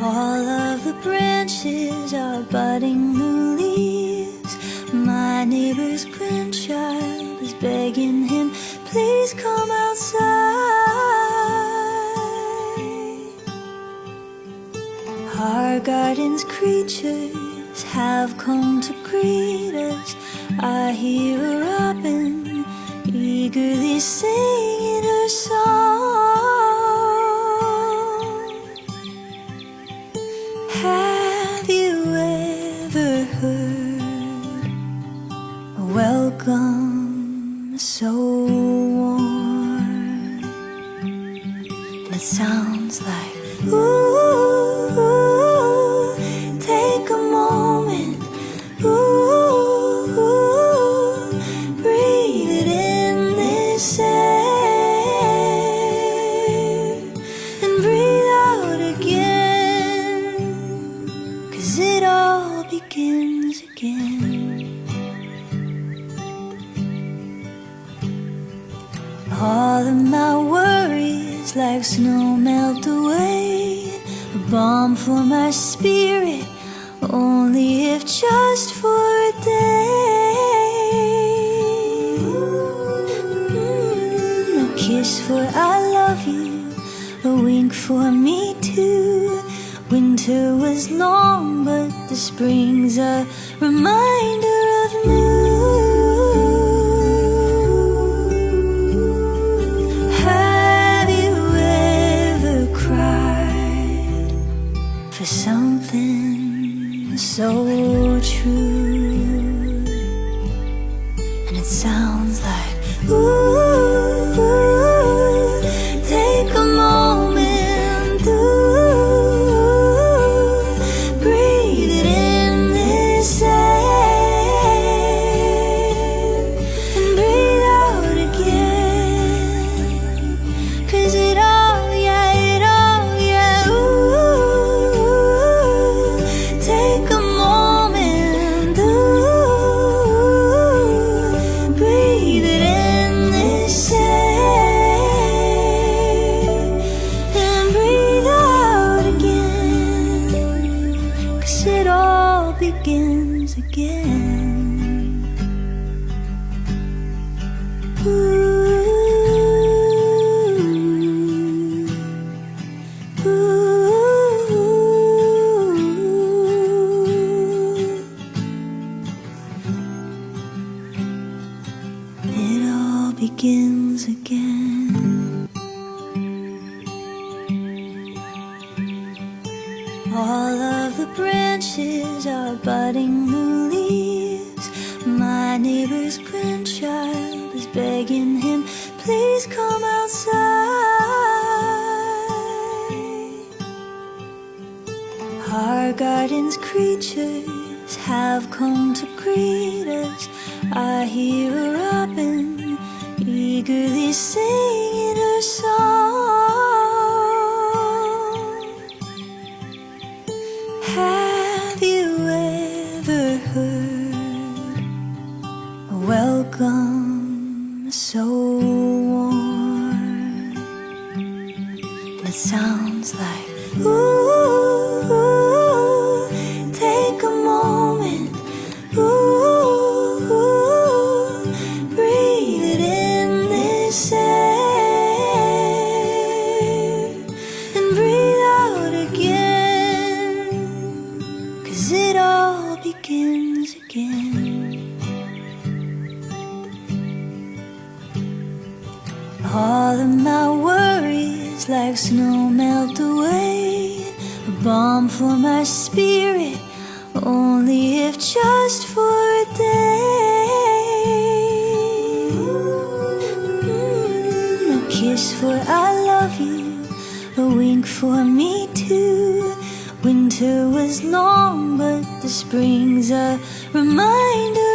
All of the branches are budding new leaves. My neighbor's grandchild is begging him, please come outside. Our garden's creatures have come to greet us. I hear a robin eagerly singing her song. Have you ever heard a welcome so warm? And it sounds like, ooh, take a moment, ooh, breathe it in this air, and breathe out again, 'cause it all begins again. All of my worries like snow melt away, a balm for my spirit, only if just for a day. A kiss for I love you, a wink for me too. Winter was long, but the spring's a reminder of new. Have you ever cried for something so true? And it sounds like, ooh, take a moment, ooh, breathe it in this air, and breathe out again, 'cause it all, yeah, ooh, take a moment, ooh, breathe it in this air, and breathe out again, 'cause it all begins again. Ooh, ooh, it all begins again. All of the branches are budding new leaves. My neighbor's grandchild is begging him, please come outside. Our garden's creatures have come to greet us. I hear a robin eagerly singing her song. Have you ever heard a welcome so warm? And it sounds like, ooh, take a moment, ooh, breathe it in this air, and breathe out again, 'cause it all begins again. All of my worries like snow melt away, a balm for my spirit, only if just for a day. A kiss for I love you, a wink for me too. Winter was long, but the spring's a reminder